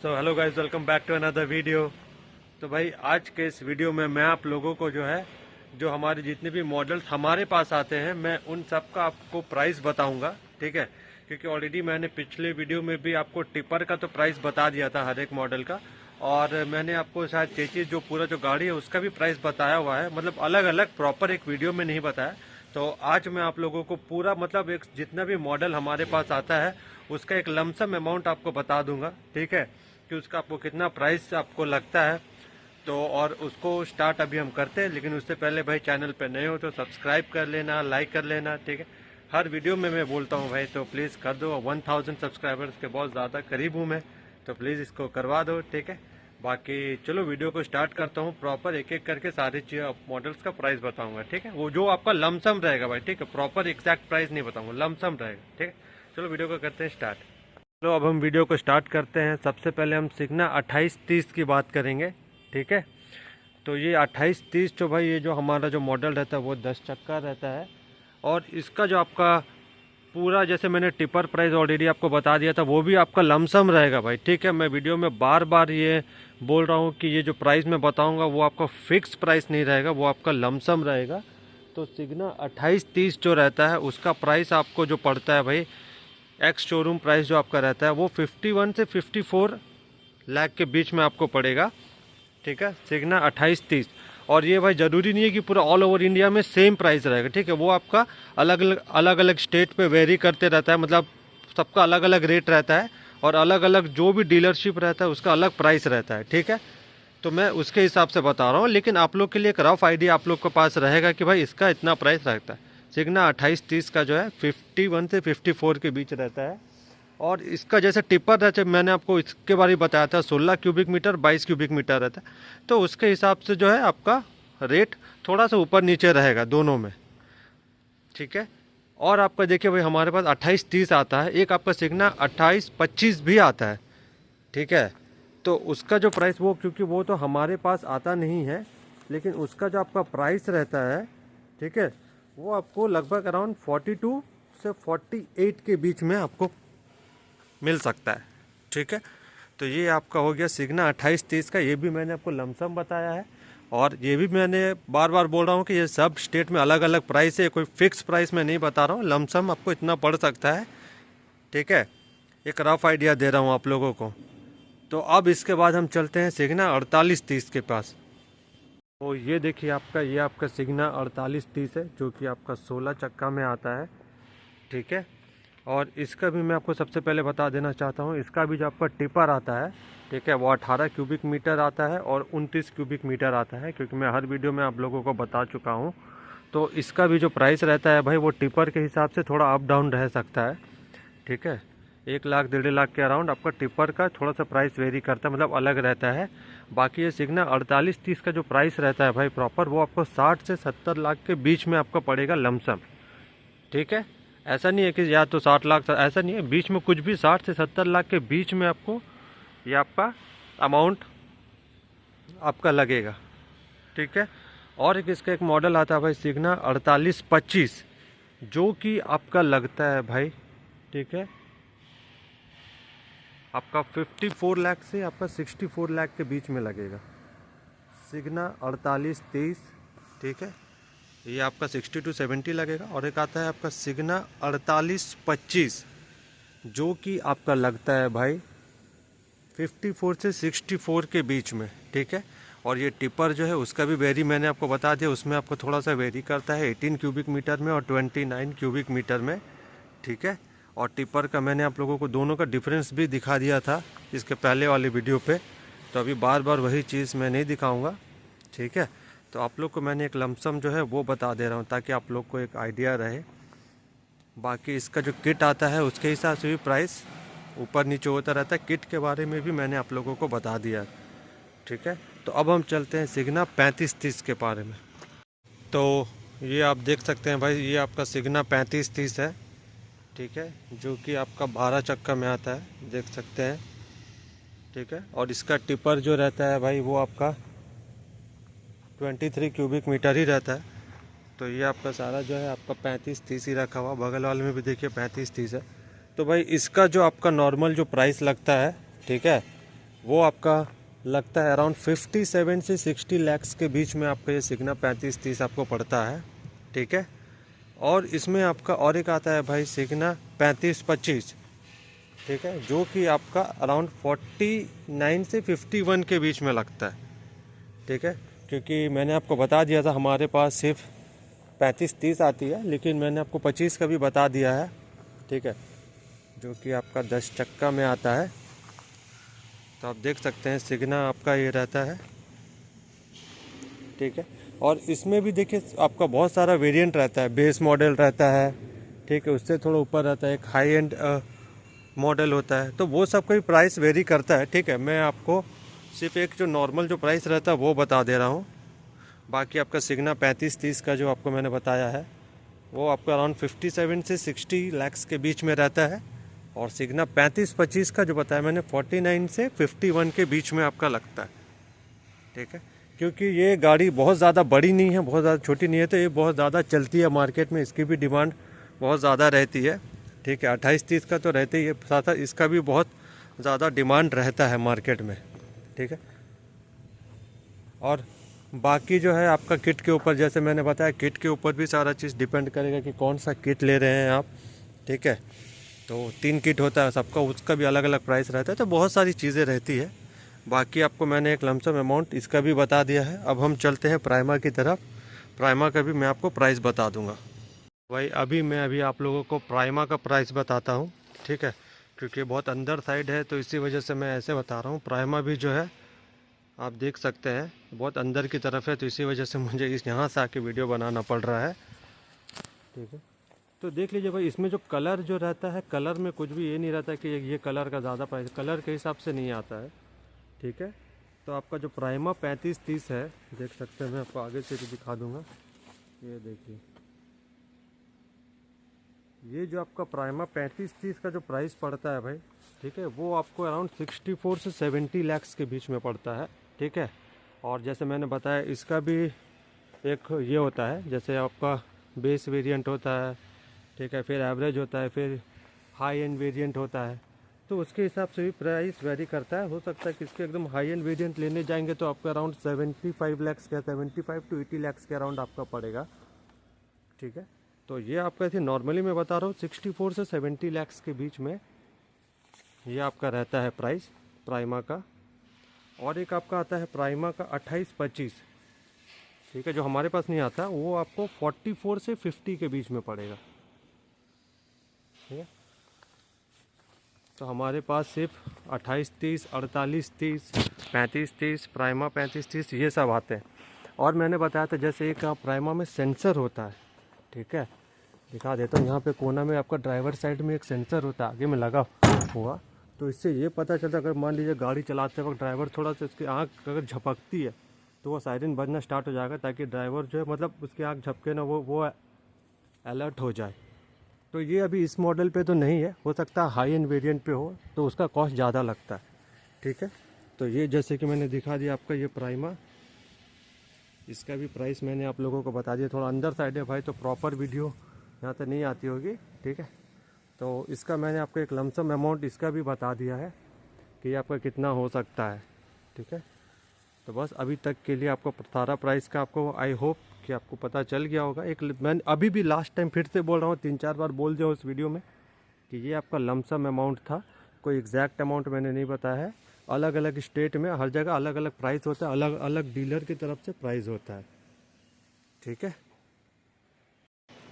So hello guys, welcome back to another video. तो भाई आज के इस वीडियो में मैं आप लोगों को जो हमारे जितने भी मॉडल्स हमारे पास आते हैं मैं उन सब का आपको प्राइस बताऊंगा, ठीक है। क्योंकि ऑलरेडी मैंने पिछले वीडियो में भी आपको टिपर का तो प्राइस बता दिया था हर एक मॉडल का, और मैंने आपको शायद चेचिस जो पूरा जो गाड़ी है उसका भी प्राइस बताया हुआ है, मतलब अलग अलग प्रॉपर एक वीडियो में नहीं बताया। तो आज मैं आप लोगों को पूरा मतलब एक जितना भी मॉडल हमारे पास आता है उसका एक लमसम अमाउंट आपको बता दूंगा, ठीक है, कि उसका आपको कितना प्राइस आपको लगता है। तो और उसको स्टार्ट अभी हम करते हैं, लेकिन उससे पहले भाई चैनल पे नए हो तो सब्सक्राइब कर लेना, लाइक कर लेना, ठीक है। हर वीडियो में मैं बोलता हूँ भाई, तो प्लीज़ कर दो। 1000 सब्सक्राइबर्स के बहुत ज़्यादा करीब हूँ मैं, तो प्लीज़ इसको करवा दो, ठीक है। बाकी चलो वीडियो को स्टार्ट करता हूँ। प्रॉपर एक एक करके सारे मॉडल्स का प्राइस बताऊंगा, ठीक है। वो जो आपका लमसम रहेगा भाई, ठीक है, प्रॉपर एग्जैक्ट प्राइस नहीं बताऊंगा, लमसम रहेगा, ठीक है। चलो वीडियो को करते हैं स्टार्ट। चलो अब हम वीडियो को स्टार्ट करते हैं। सबसे पहले हम सिग्ना 2830 की बात करेंगे, ठीक है। तो ये 2830 जो भाई ये जो हमारा जो मॉडल रहता है वो 10 चक्का रहता है, और इसका जो आपका पूरा जैसे मैंने टिपर प्राइस ऑलरेडी आपको बता दिया था वो भी आपका लमसम रहेगा भाई, ठीक है। मैं वीडियो में बार बार ये बोल रहा हूँ कि ये जो प्राइस मैं बताऊँगा वो आपका फिक्स प्राइस नहीं रहेगा, वो आपका लमसम रहेगा। तो सिग्ना 2830 जो रहता है उसका प्राइस आपको जो पड़ता है भाई, एक्स शोरूम प्राइस जो आपका रहता है वो 51 से 54 लाख के बीच में आपको पड़ेगा, ठीक है, सिग्ना 2830। और ये भाई ज़रूरी नहीं है कि पूरा ऑल ओवर इंडिया में सेम प्राइस रहेगा, ठीक है। वो आपका अलग अलग स्टेट पे वेरी करते रहता है, मतलब सबका अलग अलग रेट रहता है, और अलग अलग जो भी डीलरशिप रहता है उसका अलग प्राइस रहता है, ठीक है। तो मैं उसके हिसाब से बता रहा हूँ, लेकिन आप लोग के लिए एक रफ आइडिया आप लोग के पास रहेगा कि भाई इसका इतना प्राइस रहता है। सिग्ना 2830 का जो है 51 से 54 के बीच रहता है। और इसका जैसे टिपर रहता है, मैंने आपको इसके बारे में बताया था 16 क्यूबिक मीटर 22 क्यूबिक मीटर रहता है, तो उसके हिसाब से जो है आपका रेट थोड़ा सा ऊपर नीचे रहेगा दोनों में, ठीक है। और आपका देखिए भाई हमारे पास 2830 आता है, एक आपका सिग्ना 2825 भी आता है, ठीक है। तो उसका जो प्राइस वो, क्योंकि वो तो हमारे पास आता नहीं है, लेकिन उसका जो आपका प्राइस रहता है, ठीक है, वो आपको लगभग अराउंड 42 से 48 के बीच में आपको मिल सकता है, ठीक है। तो ये आपका हो गया सिग्ना 2830 का। ये भी मैंने आपको लमसम बताया है, और ये भी मैंने बार बार बोल रहा हूँ कि ये सब स्टेट में अलग अलग प्राइस है, कोई फिक्स प्राइस मैं नहीं बता रहा हूँ, लमसम आपको इतना पड़ सकता है, ठीक है। एक रफ आइडिया दे रहा हूँ आप लोगों को। तो अब इसके बाद हम चलते हैं सिग्ना 4830 के पास। तो ये देखिए ये आपका सिग्ना 4830 है, जो कि आपका 16 चक्का में आता है, ठीक है। और इसका भी मैं आपको सबसे पहले बता देना चाहता हूँ, इसका भी जो आपका टिपर आता है, ठीक है, वो 18 क्यूबिक मीटर आता है और 29 क्यूबिक मीटर आता है, क्योंकि मैं हर वीडियो में आप लोगों को बता चुका हूँ। तो इसका भी जो प्राइस रहता है भाई वो टिपर के हिसाब से थोड़ा अप डाउन रह सकता है, ठीक है। 1 लाख 1.5 लाख के अराउंड आपका टिपर का थोड़ा सा प्राइस वेरी करता है, मतलब अलग रहता है। बाकी ये सिग्ना 4830 का जो प्राइस रहता है भाई प्रॉपर, वो आपको 60 से 70 लाख के बीच में आपका पड़ेगा लमसम, ठीक है। ऐसा नहीं है कि या तो 60 लाख, ऐसा नहीं है, बीच में कुछ भी 60 से 70 लाख के बीच में आपको ये आपका अमाउंट आपका लगेगा, ठीक है। और एक इसका एक मॉडल आता है भाई सिग्ना 4825, जो कि आपका लगता है भाई, ठीक है, आपका 54 लाख से आपका 64 लाख के बीच में लगेगा, सिग्ना 4823, ठीक है। ये आपका 60 to 70 लगेगा। और एक आता है आपका सिग्ना 4825, जो कि आपका लगता है भाई 54 से 64 के बीच में, ठीक है। और ये टिपर जो है उसका भी वेरी मैंने आपको बता दिया, उसमें आपको थोड़ा सा वेरी करता है 18 क्यूबिक मीटर में और 29 क्यूबिक मीटर में, ठीक है। और टिपर का मैंने आप लोगों को दोनों का डिफरेंस भी दिखा दिया था इसके पहले वाले वीडियो पे, तो अभी बार बार वही चीज़ मैं नहीं दिखाऊंगा, ठीक है। तो आप लोग को मैंने एक लमसम जो है वो बता दे रहा हूँ, ताकि आप लोग को एक आइडिया रहे। बाकी इसका जो किट आता है उसके हिसाब से भी प्राइस ऊपर नीचे होता रहता है, किट के बारे में भी मैंने आप लोगों को बता दिया, ठीक है। तो अब हम चलते हैं सिग्ना 3530 के बारे में। तो ये आप देख सकते हैं भाई, ये आपका सिग्ना 3530 है, ठीक है, जो कि आपका 12 चक्का में आता है, देख सकते हैं, ठीक है। और इसका टिपर जो रहता है भाई वो आपका 23 क्यूबिक मीटर ही रहता है। तो ये आपका सारा जो है आपका 3530 ही रखा हुआ, बगल वाले में भी देखिए 3530 है। तो भाई इसका जो आपका नॉर्मल जो प्राइस लगता है, ठीक है, वो आपका लगता है अराउंड 57 से 60 लैक्स के बीच में आपका ये सिग्ना 3530 आपको पड़ता है, ठीक है। और इसमें आपका और एक आता है भाई सिग्ना 3525, ठीक है, जो कि आपका अराउंड 49 से 51 के बीच में लगता है, ठीक है। क्योंकि मैंने आपको बता दिया था हमारे पास सिर्फ 3530 आती है, लेकिन मैंने आपको 25 का भी बता दिया है, ठीक है, जो कि आपका 10 चक्का में आता है। तो आप देख सकते हैं सिग्ना आपका ये रहता है, ठीक है। और इसमें भी देखिए आपका बहुत सारा वेरिएंट रहता है, बेस मॉडल रहता है, ठीक है, उससे थोड़ा ऊपर रहता है एक हाई एंड मॉडल होता है। तो वो सब का भी प्राइस वेरी करता है, ठीक है। मैं आपको सिर्फ एक जो नॉर्मल जो प्राइस रहता है वो बता दे रहा हूँ। बाकी आपका सिग्ना 3530 का जो आपको मैंने बताया है वो आपका अराउंड 57 से 60 लैक्स के बीच में रहता है। और सिग्ना 3525 का जो बताया मैंने 49 से 51 के बीच में आपका लगता है, ठीक है। क्योंकि ये गाड़ी बहुत ज़्यादा बड़ी नहीं है, बहुत ज़्यादा छोटी नहीं है, तो ये बहुत ज़्यादा चलती है मार्केट में, इसकी भी डिमांड बहुत ज़्यादा रहती है, ठीक है। 2830 का तो रहते ही है, साथ साथ इसका भी बहुत ज़्यादा डिमांड रहता है मार्केट में, ठीक है। और बाकी जो है आपका किट के ऊपर, जैसे मैंने बताया, किट के ऊपर भी सारा चीज़ डिपेंड करेगा कि कौन सा किट ले रहे हैं आप, ठीक है। तो 3 किट होता है सबका, उसका भी अलग अलग प्राइस रहता है, तो बहुत सारी चीज़ें रहती है। बाकी आपको मैंने एक लमसम अमाउंट इसका भी बता दिया है। अब हम चलते हैं प्राइमा की तरफ। प्राइमा का भी मैं आपको प्राइस बता दूंगा भाई। अभी आप लोगों को प्राइमा का प्राइस बताता हूँ, ठीक है, क्योंकि बहुत अंदर साइड है तो इसी वजह से मैं ऐसे बता रहा हूँ। प्राइमा भी जो है आप देख सकते हैं बहुत अंदर की तरफ है, तो इसी वजह से मुझे यहाँ से आके वीडियो बनाना पड़ रहा है, ठीक है। तो देख लीजिए भाई, इसमें जो कलर जो रहता है, कलर में कुछ भी ये नहीं रहता कि ये कलर का ज़्यादा प्राइस, कलर के हिसाब से नहीं आता है, ठीक है। तो आपका जो प्राइमा 3530 है, देख सकते हैं, मैं आपको आगे से भी दिखा दूंगा। ये देखिए, ये जो आपका प्राइमा 3530 का जो प्राइस पड़ता है भाई, ठीक है, वो आपको अराउंड 64 से 70 लैक्स के बीच में पड़ता है, ठीक है। और जैसे मैंने बताया इसका भी एक ये होता है, जैसे आपका बेस वेरिएंट होता है, ठीक है, फिर एवरेज होता है, फिर हाई एंड वेरिएंट होता है, तो उसके हिसाब से भी प्राइस वेरी करता है। हो सकता है कि इसके एकदम हाई एंड वेरिएंट लेने जाएंगे तो आपका अराउंड 75 लैक्स का, 75 टू 80 लैक्स के अराउंड आपका पड़ेगा, ठीक है। तो ये आपका ऐसे नॉर्मली मैं बता रहा हूँ 64 से 70 लैक्स के बीच में ये आपका रहता है प्राइस प्राइमा का। और एक आपका आता है प्राइमा का 2825, ठीक है, जो हमारे पास नहीं आता, वो आपको 44 से 50 के बीच में पड़ेगा, ठीक है। तो हमारे पास सिर्फ 2830, 4830, 3530, प्राइमा 3530 ये सब आते हैं। और मैंने बताया था जैसे एक प्राइमा में सेंसर होता है, ठीक है, दिखा देता हूँ। यहाँ पे कोना में आपका ड्राइवर साइड में एक सेंसर होता है, आगे में लगा हुआ, तो इससे ये पता चलता है अगर मान लीजिए गाड़ी चलाते वक्त ड्राइवर थोड़ा सा उसकी आँख अगर झपकती है तो वो सायरन बजना स्टार्ट हो जाएगा, ताकि ड्राइवर जो है मतलब उसकी आँख झपके ना, वो अलर्ट हो जाए। तो ये अभी इस मॉडल पे तो नहीं है, हो सकता है हाई एंड वेरिएंट पे हो तो उसका कॉस्ट ज़्यादा लगता है, ठीक है। तो ये जैसे कि मैंने दिखा दिया आपका ये प्राइमा, इसका भी प्राइस मैंने आप लोगों को बता दिया। थोड़ा अंदर साइड है भाई, तो प्रॉपर वीडियो यहाँ तक नहीं आती होगी, ठीक है। तो इसका मैंने आपको एक लमसम अमाउंट इसका भी बता दिया है कि आपका कितना हो सकता है, ठीक है। तो बस अभी तक के लिए आपको सारा प्राइस का आपको आई होप कि आपको पता चल गया होगा। एक मैंने अभी भी लास्ट टाइम फिर से बोल रहा हूँ, 3-4 बार बोल दिया उस वीडियो में कि ये आपका लमसम अमाउंट था, कोई एग्जैक्ट अमाउंट मैंने नहीं बताया है। अलग अलग स्टेट में हर जगह अलग अलग प्राइस होता है, अलग अलग डीलर की तरफ से प्राइस होता है, ठीक है।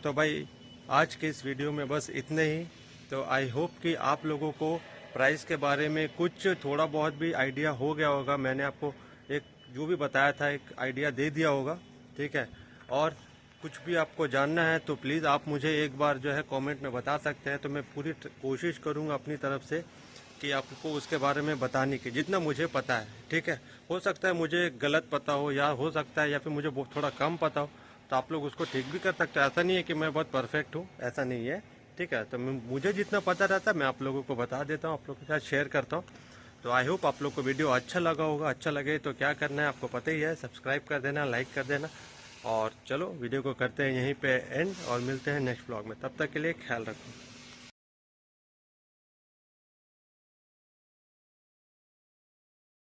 तो भाई आज के इस वीडियो में बस इतने ही। तो आई होप कि आप लोगों को प्राइस के बारे में कुछ थोड़ा बहुत भी आइडिया हो गया होगा। मैंने आपको एक जो भी बताया था एक आइडिया दे दिया होगा, ठीक है। और कुछ भी आपको जानना है तो प्लीज़ आप मुझे एक बार जो है कमेंट में बता सकते हैं, तो मैं पूरी कोशिश करूँगा अपनी तरफ से कि आपको उसके बारे में बताने की जितना मुझे पता है, ठीक है। हो सकता है मुझे गलत पता हो, या हो सकता है या फिर मुझे थोड़ा कम पता हो, तो आप लोग उसको ठीक भी कर सकते हैं। ऐसा नहीं है कि मैं बहुत परफेक्ट हूँ, ऐसा नहीं है, ठीक है। तो मुझे जितना पता रहता है मैं आप लोगों को बता देता हूँ, आप लोगों के साथ शेयर करता हूँ। तो आई होप आप लोग को वीडियो अच्छा लगा होगा। अच्छा लगे तो क्या करना है आपको पता ही है, सब्सक्राइब कर देना, लाइक कर देना। और चलो वीडियो को करते हैं यहीं पे एंड और मिलते हैं नेक्स्ट ब्लॉग में। तब तक के लिए ख्याल रखो।